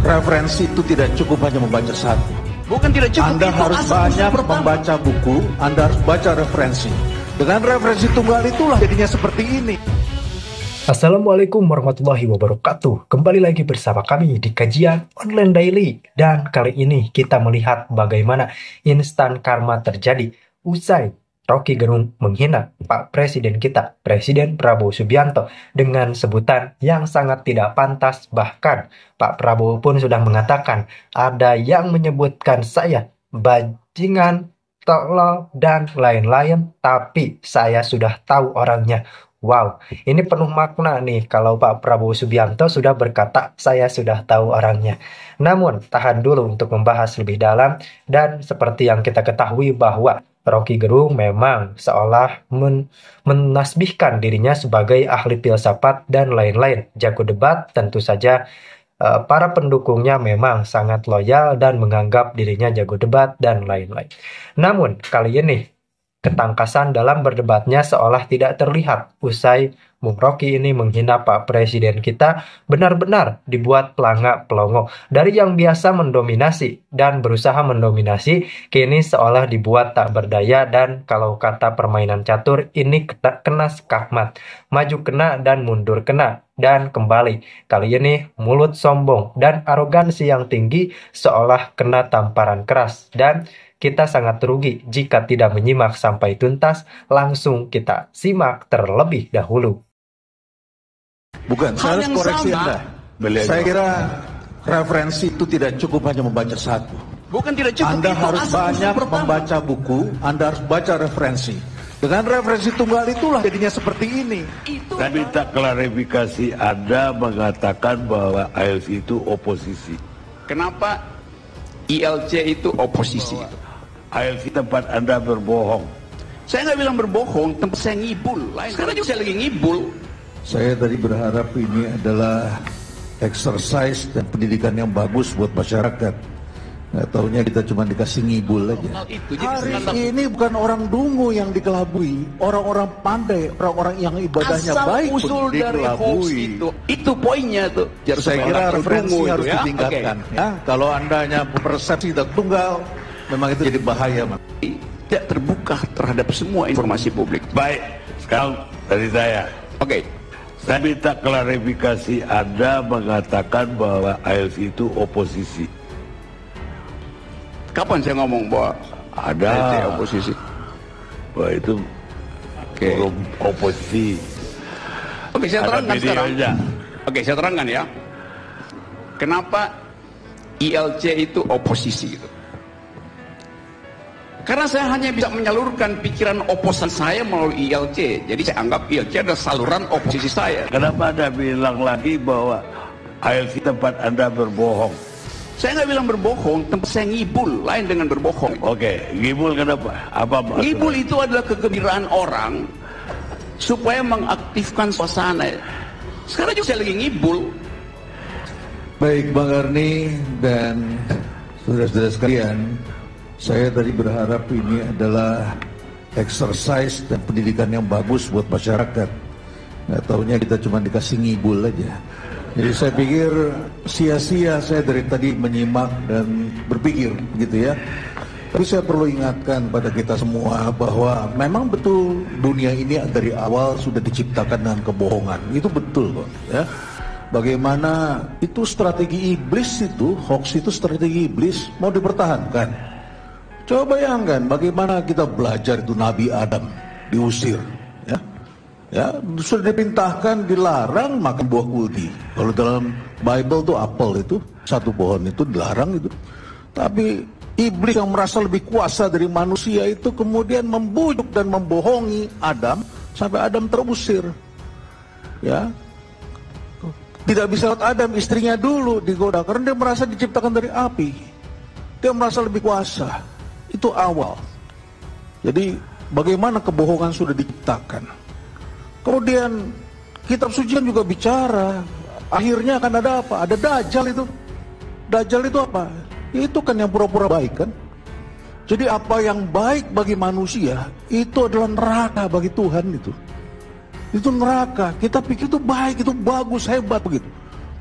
Referensi itu tidak cukup hanya membaca satu. Bukan tidak cukup. Anda harus banyak membaca buku, Anda harus baca referensi. Dengan referensi tunggal itulah jadinya seperti ini. Assalamualaikum warahmatullahi wabarakatuh. Kembali lagi bersama kami di kajian online daily. Dan kali ini kita melihat bagaimana instan karma terjadi usai Rocky Gerung menghina Pak Presiden kita, Presiden Prabowo Subianto, dengan sebutan yang sangat tidak pantas. Bahkan Pak Prabowo pun sudah mengatakan ada yang menyebutkan saya bajingan, tolol, dan lain-lain, tapi saya sudah tahu orangnya. Wow, ini penuh makna nih kalau Pak Prabowo Subianto sudah berkata saya sudah tahu orangnya. Namun, tahan dulu untuk membahas lebih dalam. Dan seperti yang kita ketahui bahwa Rocky Gerung memang seolah menasbihkan dirinya sebagai ahli filsafat dan lain-lain. Jago debat, tentu saja para pendukungnya memang sangat loyal dan menganggap dirinya jago debat dan lain-lain. Namun, kali ini ketangkasan dalam berdebatnya seolah tidak terlihat usai Bung Rocky ini menghina Pak Presiden kita benar-benar dibuat pelangak-pelongo. Dari yang biasa mendominasi dan berusaha mendominasi, kini seolah dibuat tak berdaya, dan kalau kata permainan catur, ini kena skakmat. Maju kena dan mundur kena. Dan kembali, kali ini mulut sombong dan arogansi yang tinggi seolah kena tamparan keras. Dan kita sangat rugi jika tidak menyimak sampai tuntas. Langsung kita simak terlebih dahulu. Bukan, saya harus koreksi Anda. Saya kira referensi itu tidak cukup hanya membaca satu. Bukan tidak cukup. Anda harus banyak membaca buku, Anda harus baca referensi. Dengan referensi tunggal itulah jadinya seperti ini. Saya minta klarifikasi, Anda mengatakan bahwa ALC itu oposisi. Kenapa ILC itu oposisi? ALC tempat Anda berbohong. Saya nggak bilang berbohong, tempat saya ngibul. Sekarang juga saya lagi ngibul. Saya tadi berharap ini adalah exercise dan pendidikan yang bagus buat masyarakat. Nggak taunya kita cuma dikasih ngibul aja. Hari ini bukan orang dungu yang dikelabui, orang-orang pandai, orang-orang yang ibadahnya asal baik usul dari hoax itu poinnya tuh. Saya kira referensi harus ya? ditingkatkan. Okay. Ya, kalau Anda hanya persepsi tunggal, memang itu jadi bahaya. Tidak terbuka terhadap semua informasi publik. Baik, sekarang dari saya. Oke. Saya minta klarifikasi, Anda mengatakan bahwa ALC itu oposisi. Kapan saya ngomong bahwa ada ALC oposisi? Bahwa itu oposisi. Oke, saya terangkan sekarang. Oke, saya terangkan ya. Kenapa ILC itu oposisi gitu? Karena saya hanya bisa menyalurkan pikiran oposan saya melalui ILC. Jadi saya anggap ILC adalah saluran oposisi saya. Kenapa Anda bilang lagi bahwa ALC tempat Anda berbohong? Saya nggak bilang berbohong, tempat saya ngibul. Lain dengan berbohong. Oke, ngibul kenapa? Apa maksudnya? Ngibul itu adalah kegembiraan orang supaya mengaktifkan suasana. Sekarang juga saya lagi ngibul. Baik Bang Arni dan saudara-saudara sekalian, saya tadi berharap ini adalah exercise dan pendidikan yang bagus buat masyarakat. Nggak taunya kita cuma dikasih ngibul aja. Jadi saya pikir sia-sia saya dari tadi menyimak dan berpikir gitu ya. Tapi saya perlu ingatkan pada kita semua bahwa memang betul dunia ini dari awal sudah diciptakan dengan kebohongan. Itu betul kok ya. Bagaimana itu strategi iblis itu, hoax itu strategi iblis mau dipertahankan. Coba bayangkan bagaimana kita belajar itu Nabi Adam diusir, ya sudah diperintahkan dilarang makan buah kuldi. Kalau dalam Bible tuh apel itu satu pohon itu dilarang itu. Tapi iblis yang merasa lebih kuasa dari manusia itu kemudian membujuk dan membohongi Adam sampai Adam terusir. Ya, tidak bisa lihat Adam, istrinya dulu digoda karena dia merasa diciptakan dari api. Dia merasa lebih kuasa. Itu awal. Jadi bagaimana kebohongan sudah diciptakan. Kemudian kitab suci juga bicara akhirnya akan ada apa? Ada Dajjal itu. Dajjal itu apa? Itu kan yang pura-pura baik kan. Jadi apa yang baik bagi manusia itu adalah neraka bagi Tuhan itu. Itu neraka. Kita pikir itu baik, itu bagus, hebat begitu.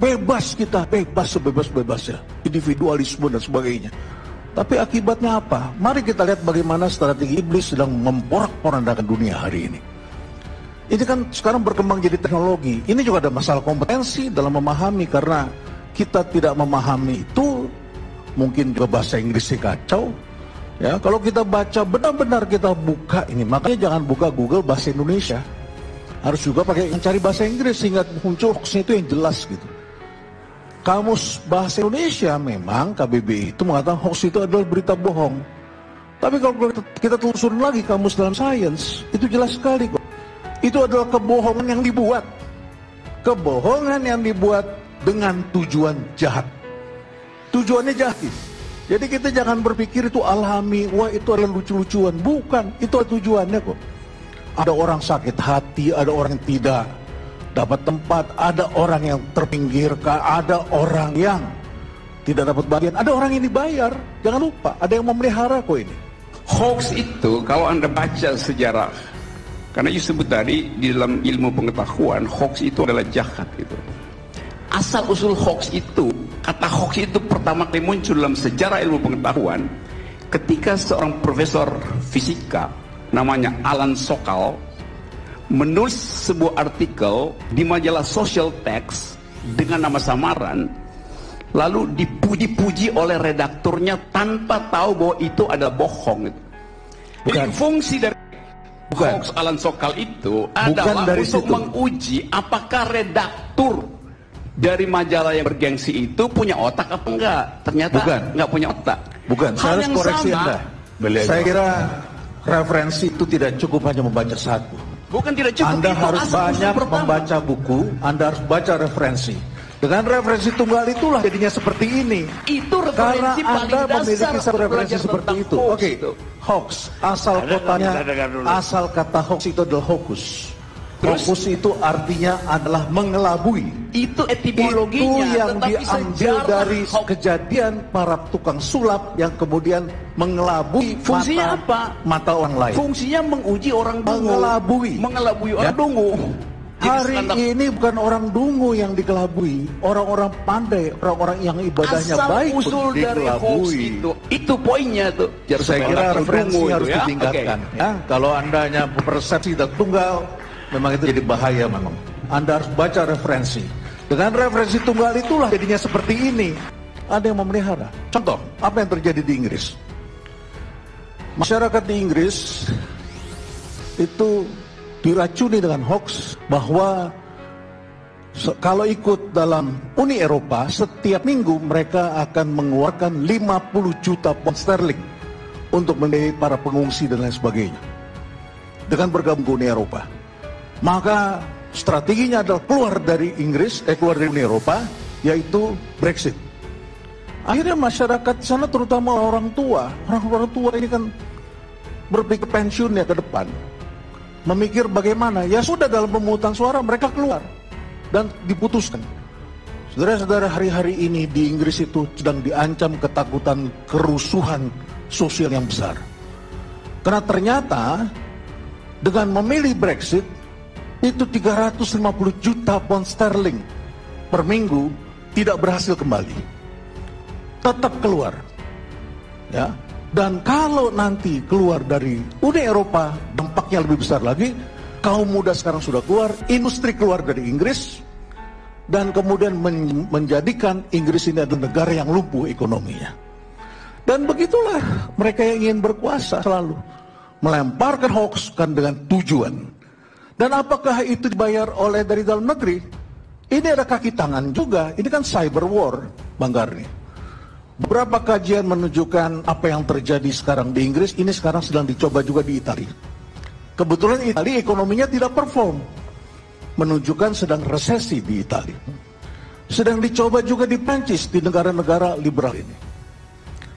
bebas kita, bebas sebebas-bebasnya, individualisme dan sebagainya. Tapi akibatnya apa? Mari kita lihat bagaimana strategi iblis sedang memporak-porandakan dunia hari ini. Ini kan sekarang berkembang jadi teknologi. Ini juga ada masalah kompetensi dalam memahami, karena kita tidak memahami itu. Mungkin juga bahasa Inggrisnya kacau. Ya, kalau kita baca benar-benar kita buka ini, makanya jangan buka Google bahasa Indonesia. Harus juga pakai cari bahasa Inggris sehingga muncul hoaxnya itu yang jelas gitu. Kamus Bahasa Indonesia memang KBBI itu mengatakan hoax itu adalah berita bohong. Tapi kalau kita telusurin lagi kamus dalam sains, itu jelas sekali kok. Itu adalah kebohongan yang dibuat. Kebohongan yang dibuat dengan tujuan jahat. Tujuannya jahat. Jadi kita jangan berpikir itu alami, wah itu adalah lucu-lucuan. Bukan, itu tujuannya kok. Ada orang sakit hati, ada orang yang tidak dapat tempat, ada orang yang terpinggirkan, ada orang yang tidak dapat bagian, ada orang yang dibayar. Jangan lupa, ada yang memelihara kok ini. Hoax itu kalau Anda baca sejarah, karena disebut tadi di dalam ilmu pengetahuan, hoax itu adalah jahat gitu. Asal usul hoax itu, kata hoax itu pertama kali muncul dalam sejarah ilmu pengetahuan ketika seorang profesor fisika namanya Alan Sokal menulis sebuah artikel di majalah Social Text dengan nama samaran, lalu dipuji-puji oleh redakturnya tanpa tahu bahwa itu adalah bohong. Jadi fungsi dari hoax Alan Sokal itu adalah untuk menguji apakah redaktur dari majalah yang bergengsi itu punya otak apa enggak. Ternyata enggak punya otak. Bukan, saya harus koreksi Anda. Saya kira referensi itu tidak cukup hanya membaca satu. Bukan tidak cukup. Anda harus banyak membaca buku, Anda harus baca referensi. Dengan referensi tunggal itulah jadinya seperti ini. Itu referensi karena Anda memiliki satu referensi seperti itu. Oke, hoax. Asal asal kata hoax itu adalah hokus. Hokus itu artinya adalah mengelabui. Itu etimologinya. Itu yang diambil dari kejadian para tukang sulap yang kemudian mengelabui fungsinya mata orang lain. Fungsinya menguji orang dungu. Mengelabui orang dungu. Hari ini bukan orang dungu yang dikelabui, orang-orang pandai, orang-orang yang ibadahnya baik pun dikelabui. Itu poinnya tuh. Saya kira referensi harus ditingkatkan. Ya, kalau Anda hanya persepsi tunggal, memang itu jadi bahaya memang. Anda harus baca referensi. Dengan referensi tunggal itulah jadinya seperti ini. Ada yang memelihara. Contoh, apa yang terjadi di Inggris? Masyarakat di Inggris itu diracuni dengan hoax bahwa kalau ikut dalam Uni Eropa, setiap minggu mereka akan mengeluarkan 50 juta pound sterling untuk membiayai para pengungsi dan lain sebagainya. Dengan bergabung ke Uni Eropa. Maka strateginya adalah keluar dari Inggris, keluar dari Uni Eropa, yaitu Brexit. Akhirnya masyarakat di sana, terutama orang tua ini kan berpikir pensiun ya ke depan. Memikir bagaimana, ya sudah dalam pemungutan suara mereka keluar dan diputuskan. Saudara-saudara, hari-hari ini di Inggris itu sedang diancam ketakutan kerusuhan sosial yang besar. Karena ternyata dengan memilih Brexit itu 350 juta pound sterling per minggu tidak berhasil kembali. Tetap keluar. Ya. Dan kalau nanti keluar dari Uni Eropa, dampaknya lebih besar lagi. Kaum muda sekarang sudah keluar, industri keluar dari Inggris, dan kemudian menjadikan Inggris ini adalah negara yang lumpuh ekonominya. Dan begitulah mereka yang ingin berkuasa selalu melemparkan hoax kan dengan tujuan. Dan apakah itu dibayar oleh dari dalam negeri? Ini ada kaki tangan juga. Ini kan cyber war, Bang Garni. Beberapa kajian menunjukkan apa yang terjadi sekarang di Inggris, ini sekarang sedang dicoba juga di Italia. Kebetulan Italia ekonominya tidak perform, menunjukkan sedang resesi di Italia. Sedang dicoba juga di Prancis, di negara-negara liberal ini.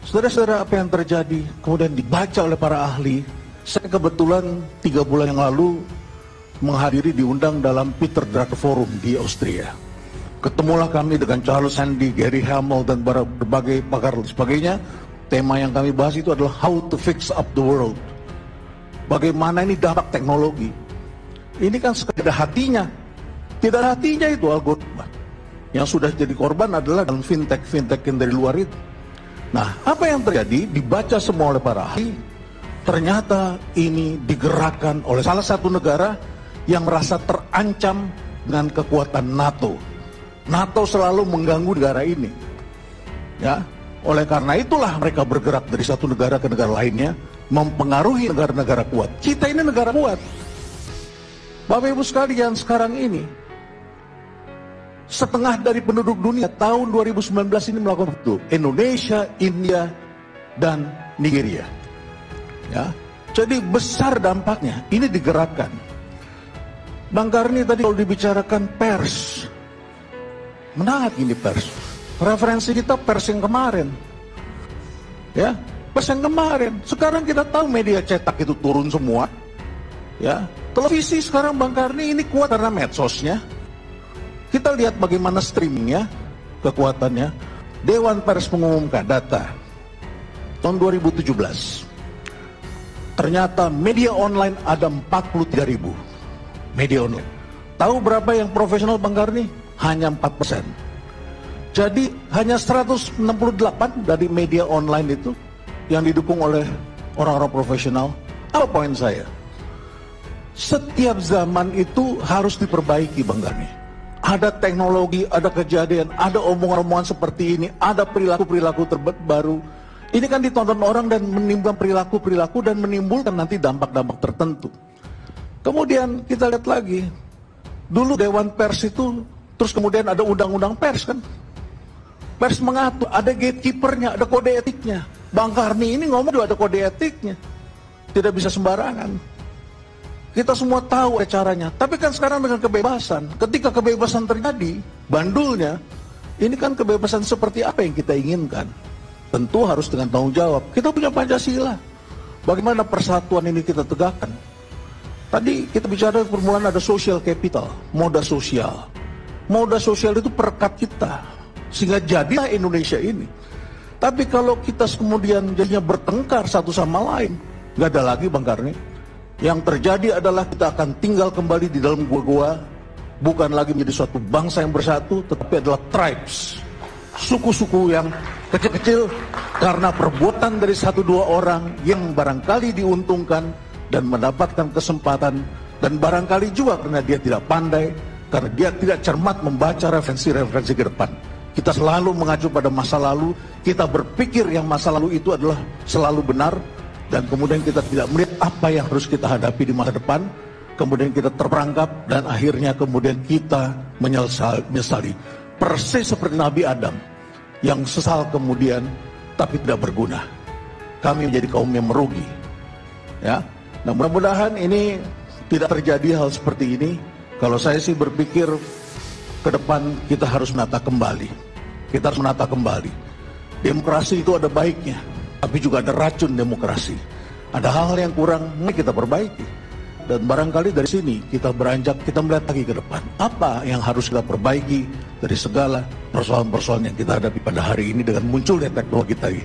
Saudara-saudara, apa yang terjadi kemudian dibaca oleh para ahli. Saya kebetulan 3 bulan yang lalu menghadiri, diundang dalam Peter Drucker Forum di Austria. Ketemulah kami dengan Charles Sandy, Gary Hamel, dan berbagai pakar dan sebagainya. Tema yang kami bahas itu adalah how to fix up the world. Bagaimana ini dampak teknologi. Ini kan tidak ada hatinya. Tidak ada hatinya itu algoritma. Yang sudah jadi korban adalah dalam fintech yang dari luar itu. Nah, apa yang terjadi dibaca semua oleh para ahli, ternyata ini digerakkan oleh salah satu negara yang merasa terancam dengan kekuatan NATO. NATO selalu mengganggu negara ini. Ya, oleh karena itulah mereka bergerak dari satu negara ke negara lainnya, mempengaruhi negara-negara kuat. Kita ini negara kuat. Bapak Ibu sekalian, sekarang ini setengah dari penduduk dunia tahun 2019 ini melakukan itu. Indonesia, India, dan Nigeria. Ya, jadi besar dampaknya. Ini digerakkan. Bang Karni tadi kalau dibicarakan pers, menarik ini pers. Referensi kita pers yang kemarin. Ya, pers yang kemarin. Sekarang kita tahu media cetak itu turun semua. Ya, televisi sekarang Bang Karni ini kuat karena medsosnya. Kita lihat bagaimana streamingnya, kekuatannya. Dewan Pers mengumumkan data tahun 2017. Ternyata media online ada 43.000 media online. Tahu berapa yang profesional Bang Karni? Hanya 4%. Jadi hanya 168 dari media online itu yang didukung oleh orang-orang profesional. Apa poin saya? Setiap zaman itu harus diperbaiki Bang Karni. Ada teknologi, ada kejadian, ada omongan-omongan seperti ini, ada perilaku-perilaku terbaru. Ini kan ditonton orang dan menimbulkan perilaku-perilaku dan menimbulkan nanti dampak-dampak tertentu. Kemudian kita lihat lagi, dulu Dewan Pers itu, terus kemudian ada undang-undang pers kan. Pers mengatur, ada gatekeepernya, ada kode etiknya. Bang Karni ini ngomong juga ada kode etiknya. Tidak bisa sembarangan. Kita semua tahu caranya. Tapi kan sekarang dengan kebebasan, ketika kebebasan terjadi, bandulnya, ini kan kebebasan seperti apa yang kita inginkan. Tentu harus dengan tanggung jawab. Kita punya Pancasila. Bagaimana persatuan ini kita tegakkan? Tadi kita bicara permulaan ada social capital, moda sosial. Moda sosial itu perekat kita. Sehingga jadilah Indonesia ini. Tapi kalau kita kemudian jadinya bertengkar satu sama lain, nggak ada lagi Bang Karni. Yang terjadi adalah kita akan tinggal kembali di dalam gua-gua, bukan lagi menjadi suatu bangsa yang bersatu, tetapi adalah tribes, suku-suku yang kecil-kecil karena perbuatan dari 1-2 orang yang barangkali diuntungkan dan mendapatkan kesempatan, dan barangkali juga karena dia tidak pandai, karena dia tidak cermat membaca referensi-referensi ke depan. Kita selalu mengacu pada masa lalu, kita berpikir yang masa lalu itu adalah selalu benar, dan kemudian kita tidak melihat apa yang harus kita hadapi di masa depan. Kemudian kita terperangkap dan akhirnya kemudian kita menyesali. Persis seperti Nabi Adam yang sesal kemudian tapi tidak berguna. Kami menjadi kaum yang merugi. Ya, nah mudah-mudahan ini tidak terjadi hal seperti ini. Kalau saya sih berpikir ke depan kita harus menata kembali. Kita harus menata kembali. Demokrasi itu ada baiknya, tapi juga ada racun demokrasi. Ada hal-hal yang kurang, mari kita perbaiki. Dan barangkali dari sini kita beranjak, kita melihat lagi ke depan. Apa yang harus kita perbaiki dari segala persoalan-persoalan yang kita hadapi pada hari ini dengan munculnya teknologi tadi.